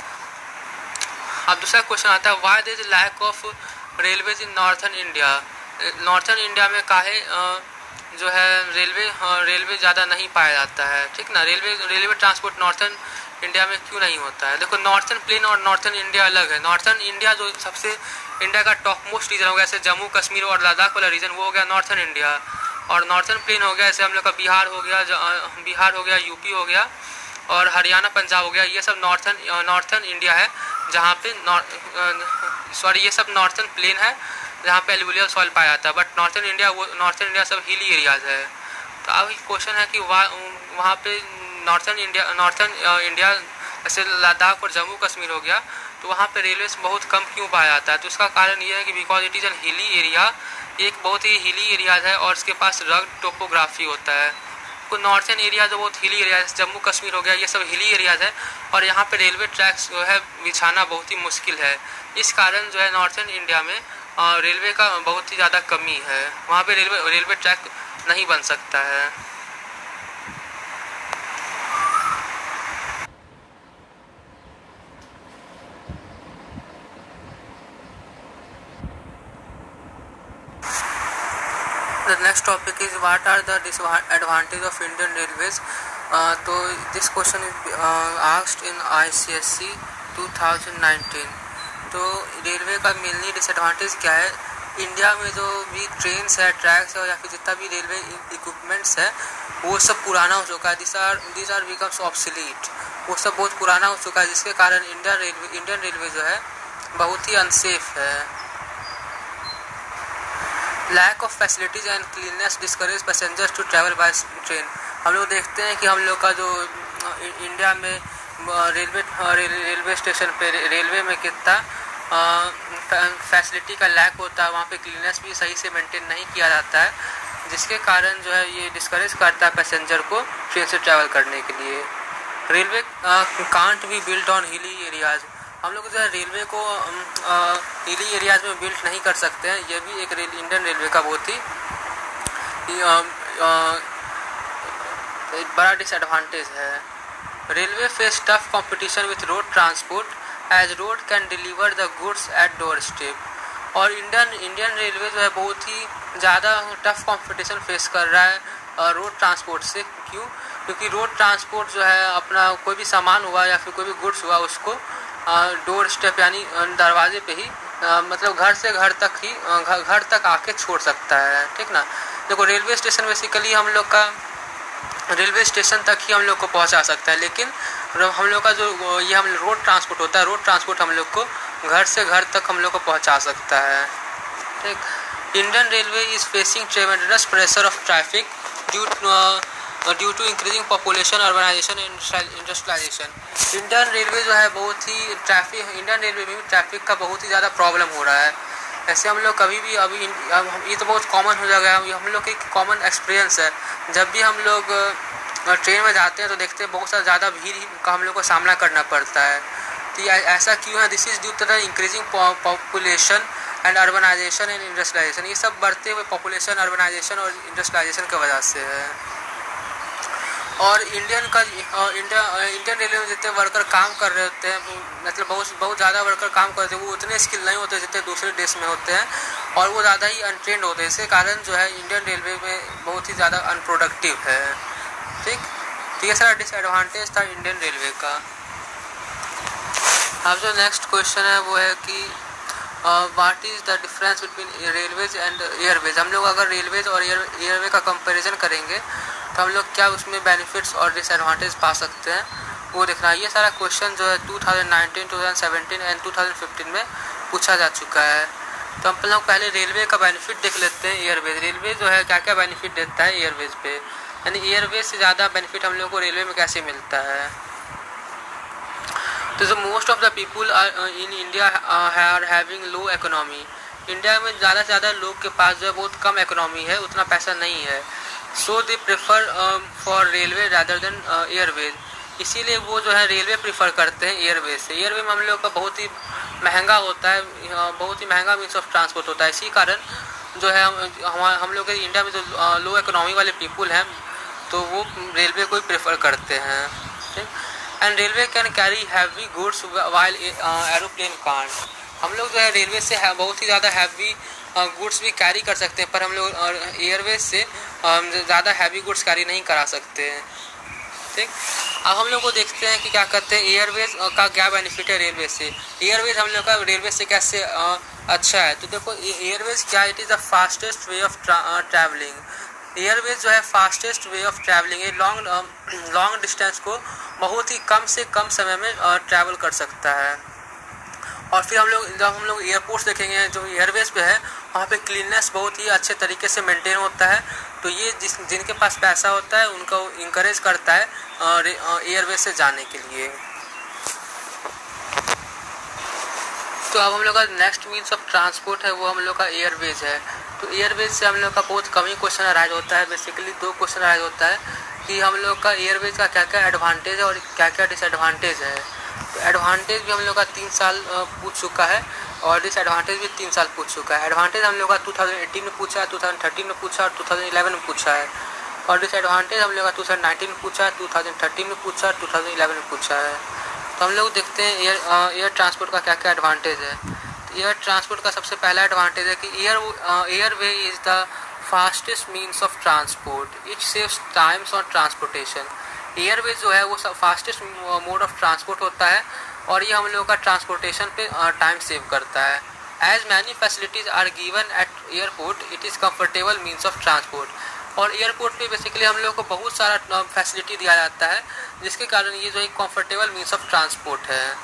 Speaker 1: अब दूसरा क्वेश्चन आता है why there is lack of railways in northern India. Northern India में काहे जो है रेलवे ज़्यादा नहीं पाया जाता है, ठीक ना। रेलवे ट्रांसपोर्ट नॉर्थर्न इंडिया में क्यों नहीं होता है। देखो नॉर्थर्न प्लेन और नॉर्थर्न इंडिया अलग है। नॉर्थर्न इंडिया जो सबसे इंडिया का टॉप मोस्ट रीजन हो गया, जैसे जम्मू कश्मीर और लद्दाख वाला रीजन, वो हो गया नॉर्थर्न इंडिया। और नॉर्थर्न प्लेन हो गया जैसे हम लोग का बिहार हो गया, यूपी हो गया, और हरियाणा पंजाब हो गया। ये सब नॉर्थर्न इंडिया है, जहाँ पे ये सब नॉर्थर्न प्लेन है जहाँ पे एल्यूवियल सॉइल पाया जाता है। बट नॉर्थर्न इंडिया सब हिली एरियाज है। तो अब क्वेश्चन है कि वहाँ पे नॉर्थर्न इंडिया जैसे लद्दाख और जम्मू कश्मीर हो गया, तो वहाँ पे रेलवे बहुत कम क्यों पाया जाता है? तो उसका कारण ये है कि because it is an hilly area, एक बहुत ही हिली एरियाज है और इसके पास रग्ड टोपोग्राफी होता है। तो नॉर्थन एरिया जो बहुत हिली एरिया है, जम्मू कश्मीर हो गया, ये सब हिली एरियाज है और यहाँ पे रेलवे ट्रैक्स जो है बिछाना बहुत ही मुश्किल है। इस कारण जो है नॉर्थन इंडिया में रेलवे का बहुत ही ज़्यादा कमी है, वहाँ पे रेलवे ट्रैक नहीं बन सकता है। The next topic is what are the disadvantages of Indian Railways. तो this question is asked in ICSE 2019. तो रेलवे का मेनली डिसएडवांटेज क्या है? इंडिया में जो भी ट्रेन्स है, ट्रैक्स है या फिर जितना भी रेलवे इक्विपमेंट्स है वो सब पुराना हो चुका है। दिस आर बिकम्स ऑब्सोलीट, वो सब बहुत पुराना हो चुका है, जिसके कारण इंडियन रेलवे जो है बहुत ही अनसेफ है। Lack of facilities and cleanness discourage passengers to travel by train. हम लोग देखते हैं कि हम लोग का जो इंडिया में रेलवे स्टेशन पे रेलवे में कितना फैसिलिटी का लैक होता है, वहाँ पे क्लीननेस भी सही से मेंटेन नहीं किया जाता है, जिसके कारण जो है ये डिस्करेज करता है पैसेंजर को ट्रेन से ट्रैवल करने के लिए। Railway can't be build on hilly areas. हम लोग जो है रेलवे को हिली एरियाज में बिल्ड नहीं कर सकते हैं, ये भी एक इंडियन रेलवे का बहुत ही बड़ा डिसएडवांटेज है। Railway face tough competition with road transport as road can deliver the goods at doorstep. और इंडियन रेलवे जो है बहुत ही ज़्यादा टफ कंपटीशन फेस कर रहा है रोड ट्रांसपोर्ट से। क्यों? क्योंकि रोड ट्रांसपोर्ट जो है अपना कोई भी सामान हुआ या फिर कोई भी गुड्स हुआ उसको डोर स्टेप यानी दरवाजे पे ही मतलब घर से घर तक ही घर तक आके छोड़ सकता है, ठीक ना। देखो रेलवे स्टेशन बेसिकली हम लोग का रेलवे स्टेशन तक ही हम लोग को पहुंचा सकता है, लेकिन हम लोग का जो ये हम रोड ट्रांसपोर्ट होता है, रोड ट्रांसपोर्ट हम लोग को घर से घर तक हम लोग को पहुंचा सकता है, ठीक। Indian railway is facing tremendous pressure of traffic due to increasing population, urbanisation and industrialisation. Indian railway जो है बहुत ही इंडियन रेलवे में ट्रैफिक का बहुत ही ज़्यादा प्रॉब्लम हो रहा है। ऐसे हम लोग कभी भी अभी ये तो बहुत कॉमन हो जाएगा, हम लोग की कॉमन एक्सपीरियंस है। जब भी हम लोग ट्रेन में जाते हैं तो देखते हैं बहुत ज़्यादा भीड़ का हम लोग को सामना करना पड़ता है। तो ऐसा क्यों है? This is due to the increasing population and urbanisation and industrialisation. ये सब बढ़ते हुए पॉपुलेशन, अर्बनाइजेशन और इंडस्ट्रियलाइजेशन की वजह से है। और इंडियन रेलवे में जितने वर्कर काम कर रहे होते हैं, मतलब बहुत ज़्यादा वर्कर काम करते हैं, वो उतने स्किल नहीं होते जितने दूसरे देश में होते हैं और वो ज़्यादा ही अनट्रेंड होते हैं। इसके कारण जो है इंडियन रेलवे में बहुत ही ज़्यादा अनप्रोडक्टिव है, ठीक। तो ये सारा डिसएडवांटेज था इंडियन रेलवे का। अब जो नेक्स्ट क्वेश्चन है वो है कि what is the difference between railways and Airways. हम लोग अगर रेलवेज और एयरवे का कंपैरिजन करेंगे तो हम लोग क्या उसमें बेनिफिट्स और डिसएडवांटेज पा सकते हैं वो देखना है। ये सारा क्वेश्चन जो है 2019, 2017 एंड 2015 में पूछा जा चुका है। तो हम लोग पहले रेलवे का बेनिफिट देख लेते हैं। एयरवेज रेलवे जो है क्या क्या बेनिफिट देता है एयरवेज पे, यानी एयरवेज से ज़्यादा बेनिफिट हम लोग को रेलवे में कैसे मिलता है। तो जो most of the people in India are having low economy. India में ज़्यादा से ज़्यादा लोग के पास जो है बहुत कम इकोनॉमी है, उतना पैसा नहीं है। So they prefer for railway rather than airways. इसीलिए वो जो है रेलवे प्रीफर करते हैं एयरवेज से। एयरवे में हम लोग का बहुत ही महंगा होता है, बहुत ही महंगा मीन्स ऑफ ट्रांसपोर्ट होता है। इसी कारण जो है हम लोग इंडिया में जो लो इकोनॉमी वाले पीपुल हैं तो वो रेलवे को ही प्रेफर करते हैं, ठीक। And railway can carry heavy goods while aeroplane can't. हम लोग जो है रेलवे से बहुत ही ज़्यादा हैवी गुड्स भी कैरी कर सकते हैं, पर हम लोग एयरवेज से ज़्यादा हैवी गुड्स कैरी नहीं करा सकते हैं, ठीक। अब हम लोग को देखते हैं कि क्या करते हैं एयरवेज का क्या बेनिफिट है रेलवे से। एयरवेज हम लोग का रेलवे से कैसे अच्छा है। तो देखो एयरवेज क्या, it is the fastest way of travelling. Airways जो है फास्टेस्ट वे ऑफ ट्रैवलिंग, ये लॉन्ग डिस्टेंस को बहुत ही कम से कम समय में ट्रैवल कर सकता है। और फिर जब हम लोग एयरपोर्ट्स देखेंगे जो एयरवेज पे है वहाँ पे क्लीननेस बहुत ही अच्छे तरीके से मेंटेन होता है। तो ये जिनके पास पैसा होता है उनको इंकरेज करता है एयरवेज से जाने के लिए। तो अब हम लोग का नेक्स्ट मीन्स ऑफ ट्रांसपोर्ट है वो हम लोग का एयरवेज है। तो एयरवेज से हम लोग का बहुत कम ही क्वेश्चन अराइज होता है। बेसिकली 2 क्वेश्चन अराइज होता है कि हम लोग का एयरवेज का क्या क्या एडवांटेज है और क्या क्या डिसएडवांटेज है। तो एडवांटेज भी हम लोग का 3 साल पूछ चुका है और डिसएडवांटेज भी 3 साल पूछ चुका है। एडवांटेज हम लोग का 2018 में पूछा है, 2013 में पूछा और 2011 में पूछा है, और डिसएडवांटेज हम लोग का 2019 में पूछा है, 2013 में पूछा और 2011 में पूछा है। तो हम लोग देखते हैं एयर ट्रांसपोर्ट का क्या क्या एडवांटेज है। तो एयर ट्रांसपोर्ट का सबसे पहला एडवांटेज है कि airway is the fastest means of transport, it saves times on transportation. Airway जो है वो फास्टेस्ट मोड ऑफ ट्रांसपोर्ट होता है और ये हम लोग का ट्रांसपोर्टेशन पे टाइम सेव करता है। As many facilities are given at airport, it is comfortable means of transport. और एयरपोर्ट पे बेसिकली हम लोग को बहुत सारा फैसिलिटी दिया जाता है जिसके कारण ये जो एक कंफर्टेबल मीन्स ऑफ ट्रांसपोर्ट है।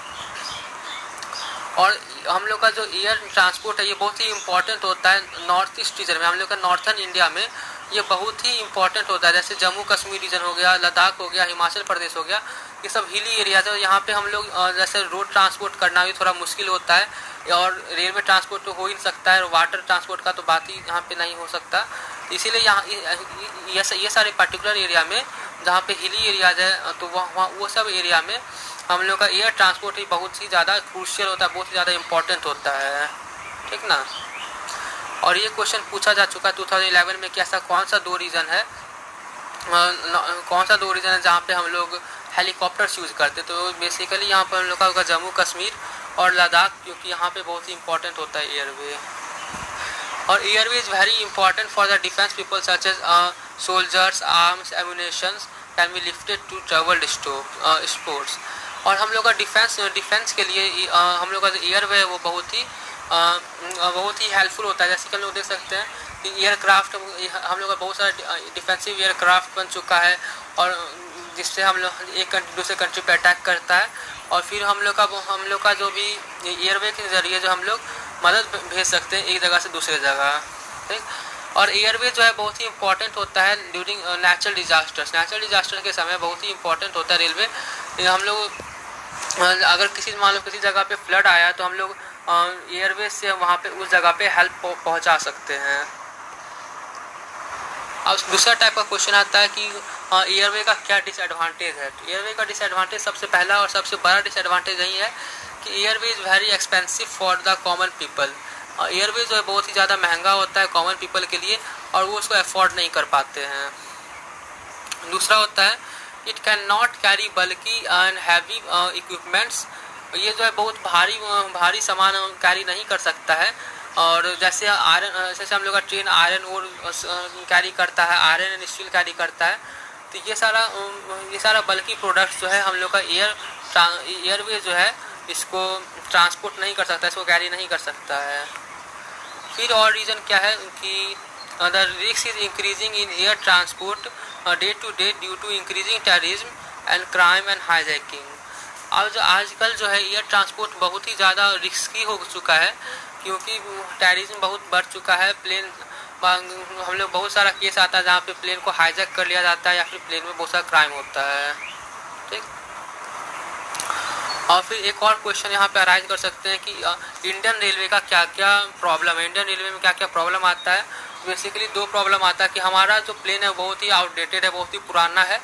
Speaker 1: और हम लोग का जो एयर ट्रांसपोर्ट है ये बहुत ही इंपॉर्टेंट होता है नॉर्थ ईस्ट रीजन में। हम लोग का नॉर्थर्न इंडिया में ये बहुत ही इंपॉर्टेंट होता है, जैसे जम्मू कश्मीर रीजन हो गया, लद्दाख हो गया, हिमाचल प्रदेश हो गया, ये सब हिली एरिया है। यहाँ पे हम लोग जैसे रोड ट्रांसपोर्ट करना भी थोड़ा मुश्किल होता है और रेलवे ट्रांसपोर्ट तो हो ही नहीं सकता है और वाटर ट्रांसपोर्ट का तो बात ही यहाँ पे नहीं हो सकता। इसीलिए यहाँ ये सारे पर्टिकुलर एरिया में जहाँ पे हिली एरियाज है तो वहाँ वो सब एरिया में हम लोग का एयर ट्रांसपोर्ट ही बहुत ही ज़्यादा क्रूशियल होता है, बहुत ही ज़्यादा इम्पोर्टेंट होता है, ठीक ना। और ये क्वेश्चन पूछा जा चुका है 2011 में कि ऐसा कौन सा 2 रीज़न है जहाँ पे हम लोग हेलीकॉप्टर्स यूज़ करते। तो बेसिकली यहाँ पर हम लोग का होगा जम्मू कश्मीर और लद्दाख, क्योंकि यहाँ पे बहुत ही इंपॉर्टेंट होता है एयरवे। और airway is very important for the defence people such as soldiers, arms, ammunitions can be lifted to travelled sports. और हम लोग का डिफेंस के लिए हम लोग का जो एयरवे है वो बहुत ही हेल्पफुल होता है। जैसे कि हम लोग देख सकते हैं कि एयरक्राफ्ट हम लोग का बहुत सारा डिफेंसिव एयरक्राफ्ट बन चुका है और जिससे हम लोग एक कंट्री दूसरे कंट्री पे अटैक करता है। और फिर हम लोग का जो भी एयरवे के ज़रिए जो हम लोग मदद भेज सकते हैं एक जगह से दूसरे जगह, ठीक। और एयरवे जो है बहुत ही इंपॉर्टेंट होता है ड्यूरिंग नेचुरल डिजास्टर के समय बहुत ही इंपॉर्टेंट होता है रेलवे। हम लोग अगर मान लो किसी जगह पे फ्लड आया तो हम लोग एयरवे से वहाँ पे उस जगह पे हेल्प पहुँचा सकते हैं। अब दूसरा टाइप का क्वेश्चन आता है कि एयरवे का क्या डिसएडवांटेज है। तो एयरवे का डिसएडवांटेज सबसे पहला और सबसे बड़ा डिसएडवांटेज यही है कि airway is very expensive for the common people. Airway जो है बहुत ही ज़्यादा महंगा होता है कॉमन पीपल के लिए और वो उसको अफोर्ड नहीं कर पाते हैं। दूसरा होता है इट कैन नॉट कैरी बल्कि एंड हैवी इक्विपमेंट्स। ये जो है बहुत भारी सामान कैरी नहीं कर सकता है। और जैसे हम लोग का ट्रेन आयरन और कैरी करता है, आयरन एंड स्टील कैरी करता है, तो ये सारा बल्कि प्रोडक्ट्स जो है हम लोग का एयरवे जो है इसको ट्रांसपोर्ट नहीं कर सकता, इसको कैरी नहीं कर सकता है। फिर और रीज़न क्या है कि the risk is increasing in air transport day to day due to increasing terrorism and crime and hijacking. अब जो आजकल जो है एयर ट्रांसपोर्ट बहुत ही ज़्यादा रिस्की हो चुका है क्योंकि टेररिज्म बहुत बढ़ चुका है। हम लोग बहुत सारा केस आता है जहाँ पे प्लेन को हाईजैक कर लिया जाता है या फिर प्लेन में बहुत सारा क्राइम होता है, ठीक। और फिर एक और क्वेश्चन यहाँ पे अराइज कर सकते हैं कि इंडियन रेलवे का क्या क्या प्रॉब्लम है, इंडियन रेलवे में क्या क्या प्रॉब्लम आता है। बेसिकली 2 प्रॉब्लम आता है कि हमारा जो प्लेन है बहुत ही आउटडेटेड है, बहुत ही पुराना है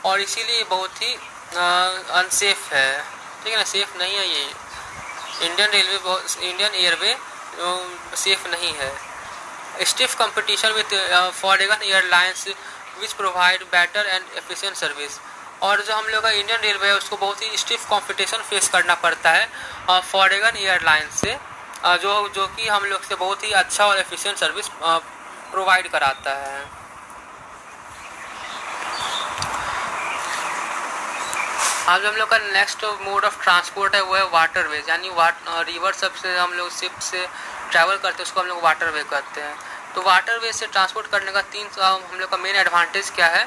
Speaker 1: और इसीलिए बहुत ही अनसेफ है, ठीक है ना, सेफ़ नहीं है। ये इंडियन एयरवे सेफ नहीं है। Stiff competition with foreign airlines which provide better and efficient service. और जो हम लोग का इंडियन रेलवे है उसको बहुत ही स्टिफ कंपटीशन फेस करना पड़ता है फॉरेन एयरलाइन से जो कि हम लोग से बहुत ही अच्छा और एफिशिएंट सर्विस प्रोवाइड कराता है। अब जो हम लोग का नेक्स्ट मोड ऑफ ट्रांसपोर्ट है वो है वाटरवेज, यानी रिवर से हम लोग शिप से ट्रैवल करते हैं उसको हम लोग वाटरवे कहते हैं। तो वाटरवे से ट्रांसपोर्ट करने का 3 हम लोग का मेन एडवांटेज क्या है।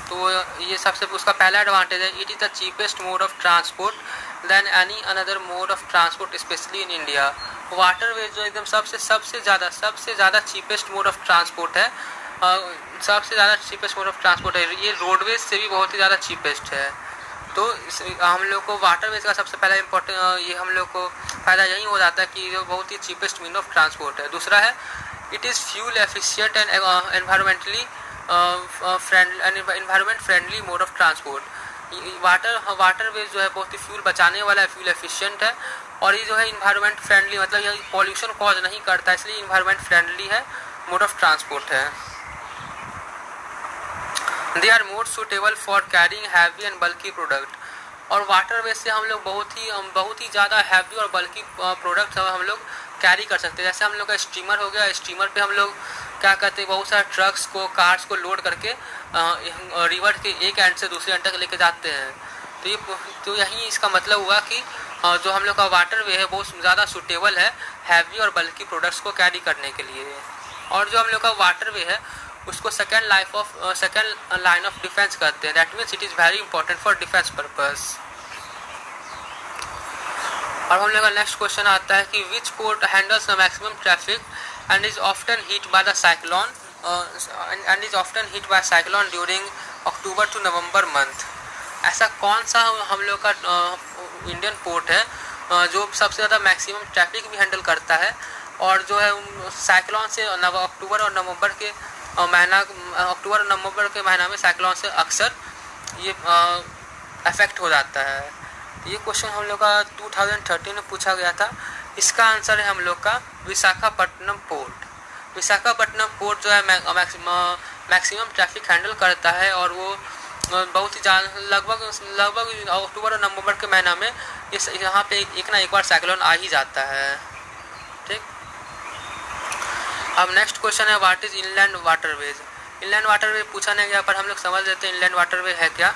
Speaker 1: तो ये सबसे उसका पहला एडवांटेज है it is the cheapest mode of transport than any another mode of transport specially in India. Waterway जो एकदम सबसे ज़्यादा चीपेस्ट मोड ऑफ ट्रांसपोर्ट है, सबसे ज़्यादा चीपेस्ट मोड ऑफ ट्रांसपोर्ट है। ये रोडवेज से भी बहुत ही ज़्यादा चीपेस्ट है। तो हम लोग को वाटरवेज का सबसे पहला इम्पोर्टेंट ये हम लोग को फ़ायदा यही हो जाता है कि ये बहुत ही चीपेस्ट मीन ऑफ ट्रांसपोर्ट है। दूसरा है it is fuel efficient and environment friendly mode of transport. Waterways जो है बहुत ही फ्यूल बचाने वाला है, फ्यूल एफिशिएंट है, और ये जो है इन्वायरमेंट फ्रेंडली मतलब ये पॉल्यूशन कॉज नहीं करता, इसलिए इन्वायरमेंट फ्रेंडली है, मोड ऑफ ट्रांसपोर्ट है। They are more suitable for carrying heavy and bulky product. और वाटरवेज से हम लोग बहुत ही ज़्यादा हैवी और बल्की प्रोडक्ट हम लोग कैरी कर सकते हैं। जैसे हम लोग का स्टीमर हो गया, स्टीमर पे हम लोग क्या कहते हैं, बहुत सारे ट्रक्स को, कार्स को लोड करके रिवर के एक एंड से दूसरे एंड तक लेके जाते हैं। तो यही इसका मतलब हुआ कि जो हम लोग का वाटरवे है बहुत ज़्यादा सूटेबल है हैवी और बल्की प्रोडक्ट्स को कैरी करने के लिए। और जो हम लोग का वाटरवे है उसको सेकेंड लाइन ऑफ डिफेंस कहते हैं। That means it is very important for defence purpose. और हम लोग का नेक्स्ट क्वेश्चन आता है कि which port handles the maximum traffic and is often hit by cyclone during October to November month. ऐसा कौन सा हम लोग का इंडियन पोर्ट है जो सबसे ज़्यादा मैक्सिमम ट्रैफिक भी हैंडल करता है और जो है साइक्लोन से अक्टूबर और नवंबर के महीना में साइक्लोन से अक्सर ये अफेक्ट हो जाता है। ये क्वेश्चन हम लोग का 2013 में पूछा गया था। इसका आंसर है हम लोग का विशाखापट्टनम पोर्ट। विशाखापट्टनम पोर्ट जो है मैक्सिमम ट्रैफिक हैंडल करता है और वो बहुत ही लगभग अक्टूबर और नवंबर के महीना में यहाँ पे एक ना एक बार साइक्लोन आ ही जाता है। ठीक, अब नेक्स्ट क्वेश्चन है what is inland waterways. Inland waterway पूछा नहीं गया पर हम लोग समझ लेते हैं इनलैंड वाटरवे है क्या।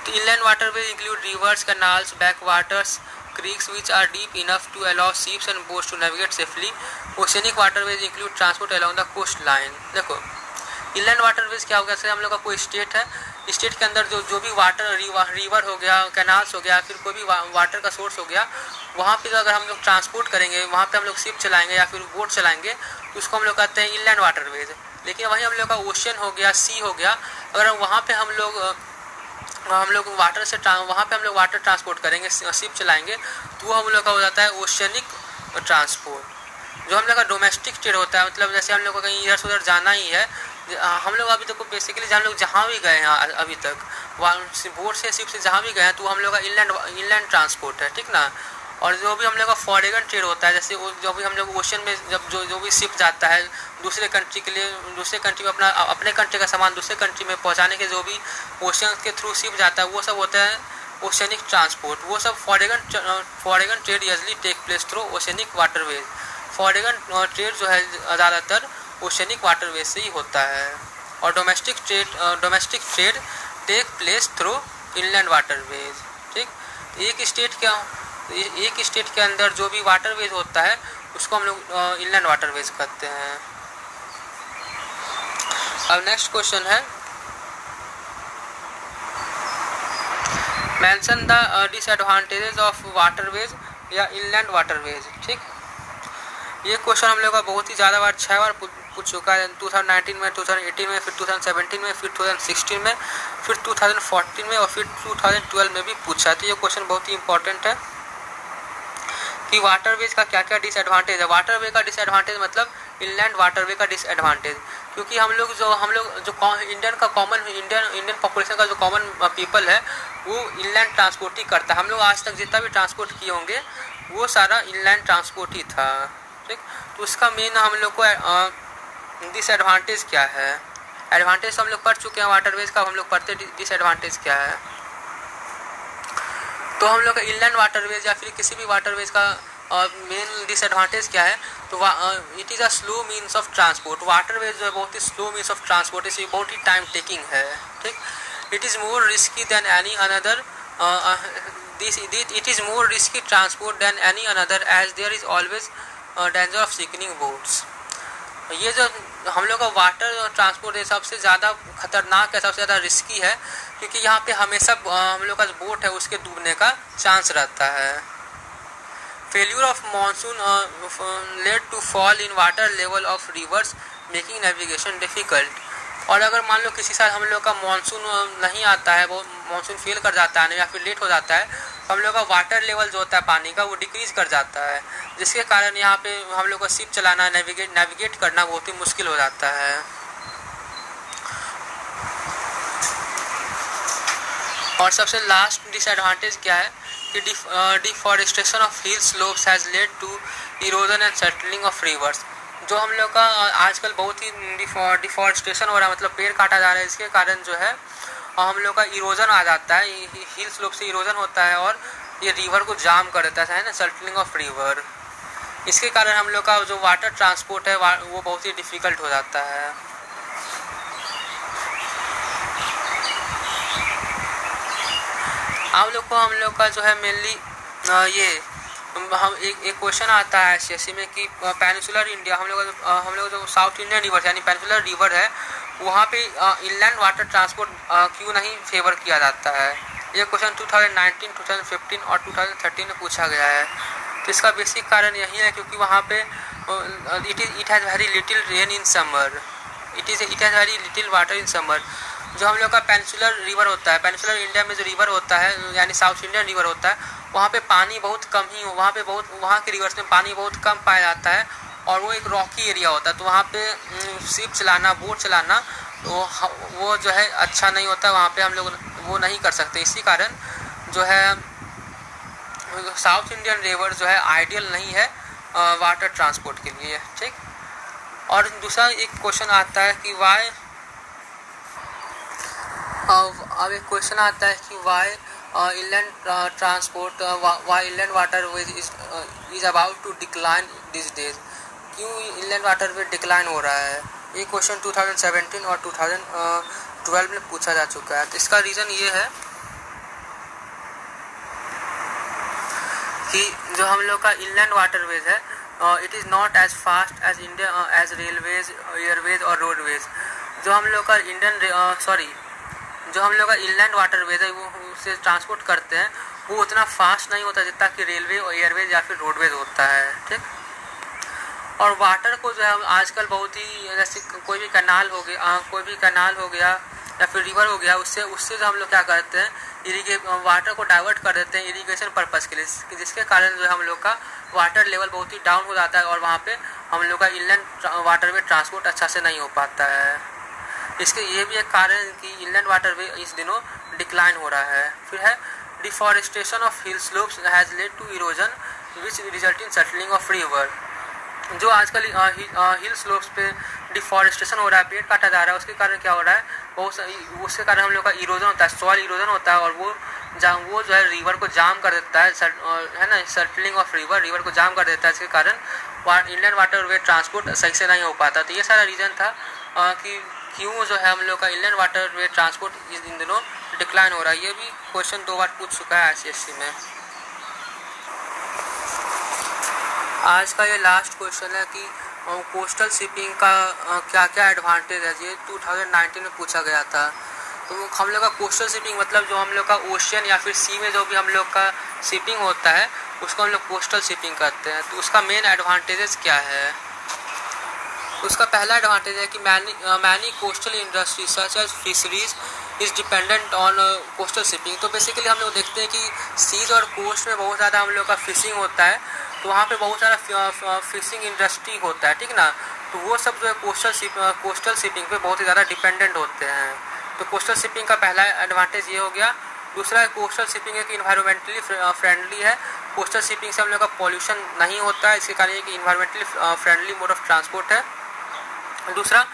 Speaker 1: तो inland waterway include reverse, canals, back waters, creeks which are deep enough to allow ships and boats to navigate safely. Oceanic waterways include transport along the coastline. देखो इनलैंड वाटरवेज क्या होगा, जैसे हम लोग का कोई स्टेट है, स्टेट के अंदर जो भी वाटर रिवर हो गया, कैनाल्स हो गया, फिर कोई भी वाटर का सोर्स हो गया, वहाँ पे अगर हम लोग ट्रांसपोर्ट करेंगे, वहाँ पे हम लोग शिप चलाएंगे या फिर बोट चलाएंगे तो उसको हम लोग कहते हैं इनलैंड वाटरवेज। लेकिन वहीं हम लोग का ओशन हो गया, सी हो गया, अगर वहाँ पे हम लोग वाटर से वहाँ पे हम लोग वाटर ट्रांसपोर्ट करेंगे, शिप चलाएंगे, तो वो हम लोग का हो जाता है ओशनिक ट्रांसपोर्ट। जो हम लोग का डोमेस्टिक ट्रेड होता है, मतलब जैसे हम लोग को कहीं इधर से उधर जाना ही है, हम लोग अभी तक बेसिकली हम लोग जहाँ भी गए हैं अभी तक बोट से शिप से जहाँ भी गए हैं तो हम लोग का इनलैंड ट्रांसपोर्ट है, ठीक ना। और जो भी हम लोग का फॉरेन ट्रेड होता है, जैसे जो भी हम लोग ओशन में जब जो भी शिप जाता है दूसरे कंट्री के लिए, दूसरे कंट्री में अपने कंट्री का सामान दूसरे कंट्री में पहुंचाने के जो भी ओशन के थ्रू शिप जाता है वो सब होता है ओशनिक ट्रांसपोर्ट। वो सब foreign trade usually take place through oceanic waterways. Foreign trade जो है ज़्यादातर ओशनिक वाटरवेज से ही होता है और domestic trade take place through inland waterways. ठीक, एक स्टेट के अंदर जो भी वाटरवेज होता है उसको हम लोग इनलैंड वाटरवेज कहते हैं। अब नेक्स्ट क्वेश्चन है mention the disadvantages of waterways या इनलैंड वाटरवेज। ठीक, ये क्वेश्चन हम लोग का बहुत ही ज़्यादा बार 6 बार पूछ चुका है, 2019 में, 2018 में, फिर 2017 में, फिर 2016 में, फिर 2014 में और फिर 2012 में भी पूछा। तो ये क्वेश्चन बहुत ही इंपॉर्टेंट है कि वाटरवेज का क्या क्या डिसएडवांटेज है। वाटरवे का डिसएडवांटेज मतलब इनलैंड वाटरवे का डिसएडवांटेज, क्योंकि हम लोग जो इंडियन पॉपुलेशन का जो कॉमन पीपल है वो इनलैंड ट्रांसपोर्ट ही करता है। हम लोग आज तक जितना भी ट्रांसपोर्ट किए होंगे वो सारा इनलैंड ट्रांसपोर्ट ही था। ठीक, तो उसका मेन हम लोग को डिसएडवांटेज क्या है। एडवांटेज हम लोग पढ़ चुके हैं वाटरवेज का, हम लोग पढ़ते डिसएडवांटेज क्या है। तो हम लोग का इनलैंड वाटरवेज या फिर किसी भी वाटरवेज का मेन डिसएडवांटेज क्या है, तो it is a slow means of transport. Waterways जो है बहुत ही स्लो मीन्स ऑफ ट्रांसपोर्ट, इसलिए बहुत ही टाइम टेकिंग है। ठीक, it is more risky than any another it is more risky transport than any another as there is always danger of sinking boats। ये जो हम लोग का वाटर ट्रांसपोर्ट है सबसे ज़्यादा खतरनाक है, सबसे ज़्यादा रिस्की है, क्योंकि यहाँ पे हमेशा हम लोग का बोट है उसके डूबने का चांस रहता है। Failure of monsoon led to fall in water level of rivers making navigation difficult. और अगर मान लो किसी साल हम लोग का मानसून नहीं आता है, वो मानसून फेल कर जाता है या फिर लेट हो जाता है, तो हम लोग का वाटर लेवल जो होता है पानी का वो डिक्रीज़ कर जाता है, जिसके कारण यहाँ पे हम लोग को शिप चलाना, नेविगेट करना बहुत ही मुश्किल हो जाता है। और सबसे लास्ट डिसएडवांटेज क्या है कि deforestation of hill slopes has led to erosion and settling of rivers. जो हम लोग का आजकल बहुत ही डिफॉरेस्टेशन हो रहा है, मतलब पेड़ काटा जा रहा है, इसके कारण जो है हम लोग का इरोजन आ जाता है, हिल स्लोप से इरोजन होता है और ये रिवर को जाम कर देता है ना, सेटलिंग ऑफ रिवर। इसके कारण हम लोग का जो वाटर ट्रांसपोर्ट है वो बहुत ही डिफ़िकल्ट हो जाता है। हम लोग का जो है मेनली ये हम एक क्वेश्चन आता है एसएससी में कि पेनिनसुलर इंडिया, हम लोग जो साउथ इंडियन रिवर यानी पेनिनसुलर रिवर है वहाँ पे इनलैंड वाटर ट्रांसपोर्ट क्यों नहीं फेवर किया जाता है। ये क्वेश्चन 2019, 2015 और 2013 में पूछा गया है। तो इसका बेसिक कारण यही है क्योंकि वहाँ पे it has very little rain in summer, it has very little water in summer. जो हम लोग का पेनिनसुलर रिवर होता है, पेनिनसुलर इंडिया में जो रिवर होता है यानी साउथ इंडियन रिवर होता है, वहाँ पे पानी बहुत कम ही हो, वहाँ के रिवर्स में पानी बहुत कम पाया जाता है और वो एक रॉकी एरिया होता है। तो वहाँ पे शिप चलाना, बोट चलाना तो वो जो है अच्छा नहीं होता, वहाँ पे हम लोग वो नहीं कर सकते। इसी कारण जो है साउथ इंडियन रिवर जो है आइडियल नहीं है वाटर ट्रांसपोर्ट के लिए, ठीक। और दूसरा एक क्वेश्चन आता है कि वाई, अब एक क्वेश्चन आता है कि Y inland transport, why inland waterways is about to decline these days, क्यों inland waterway डिक्लाइन हो रहा है। ये क्वेश्चन 2017 और 2012 में पूछा जा चुका है। तो इसका रीज़न ये है कि जो हम लोग का inland waterways है it is not as fast as India as railways, airways और रोडवेज। जो हम लोग का जो हम लोग का इनलैंड वाटरवेज है वो उससे ट्रांसपोर्ट करते हैं वो उतना फास्ट नहीं होता जितना कि रेलवे और एयरवेज या फिर रोडवेज होता है, ठीक। और वाटर को जो है आजकल बहुत ही, जैसे कोई भी कैनाल हो गया या फिर रिवर हो गया, उससे जो हम लोग क्या करते हैं वाटर को डाइवर्ट कर देते हैं इरिगेशन पर्पज़ के लिए, जिसके कारण जो है हम लोग का वाटर लेवल बहुत ही डाउन हो जाता है और वहाँ पे हम लोग का इनलैंड वाटरवे ट्रांसपोर्ट अच्छा से नहीं हो पाता है। इसके ये भी एक कारण है कि इनलैंड वाटरवे इस दिनों डिक्लाइन हो रहा है। फिर है deforestation of hill slopes has led to erosion which result in settling of river. जो आजकल हिल स्लोप्स पे डिफॉरेस्टेशन हो रहा है, पेड़ काटा जा रहा है, उसके कारण क्या हो रहा है, उसके कारण हम लोग का इरोजन होता है, सॉइल इरोजन होता है और वो जो है रिवर को जाम कर देता है ना, सेटलिंग ऑफ रिवर को जाम कर देता है। इसके कारण इनलैंड वाटरवे ट्रांसपोर्ट सही से नहीं हो पाता। तो ये सारा रीज़न था कि क्यों जो है हम लोग का इनलैंड वाटरवे ट्रांसपोर्ट इन दिनों डिक्लाइन हो रहा है। ये भी क्वेश्चन 2 बार पूछ चुका है एसएससी में। आज का ये लास्ट क्वेश्चन है कि कोस्टल शिपिंग का क्या क्या एडवांटेज है। ये 2019 में पूछा गया था। तो हम लोग का कोस्टल शिपिंग मतलब जो हम लोग का ओशियन या फिर सी में जो भी हम लोग का शिपिंग होता है उसको हम लोग कोस्टल शिपिंग करते हैं। तो उसका मेन एडवांटेजेस क्या है। उसका पहला एडवांटेज है कि many coastal industry such as fisheries is dependent on coastal shipping. तो बेसिकली हम लोग देखते हैं कि सीज और कोस्ट में बहुत ज़्यादा हम लोग का फिशिंग होता है, तो वहाँ पे बहुत सारा फिशिंग इंडस्ट्री होता है, ठीक ना। तो वो सब जो है कोस्टल शिपिंग पे बहुत ही ज़्यादा डिपेंडेंट होते हैं। तो कोस्टल शिपिंग का पहला एडवांटेज ये हो गया। दूसरा कोस्टल शिपिंग है कि इन्वायरमेंटली फ्रेंडली है। कोस्टल शिपिंग से हम लोग का पॉल्यूशन नहीं होता है, इसके कारण कि environmentally friendly mode of transport है। दूसरा,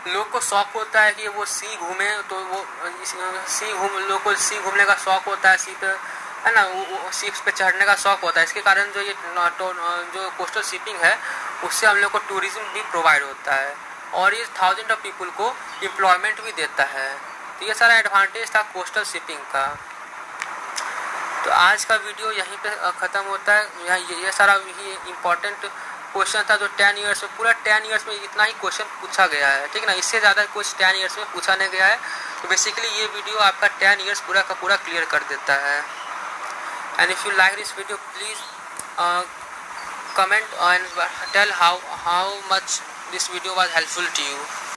Speaker 1: लोग को शौक होता है कि वो सी घूमे, तो वो लोग को सी घूमने का शौक होता है, सी पे है ना, वो शिप्स पे चढ़ने का शौक होता है। इसके कारण जो ये जो कोस्टल शिपिंग है उससे हम लोग को टूरिज्म भी प्रोवाइड होता है और ये 1000 ऑफ पीपल को एम्प्लॉयमेंट भी देता है। तो ये सारा एडवांटेज था कोस्टल शिपिंग का। तो आज का वीडियो यहीं पे ख़त्म होता है। ये सारा ही इम्पोर्टेंट क्वेश्चन था जो 10 ईयर्स में, पूरा 10 ईयर्स में इतना ही क्वेश्चन पूछा गया है, ठीक ना। इससे ज़्यादा कुछ 10 ईयर्स में पूछा नहीं गया है। तो बेसिकली ये वीडियो आपका 10 ईयर्स पूरा का पूरा क्लियर कर देता है। And if you like this video please comment and tell how much this video was helpful to you.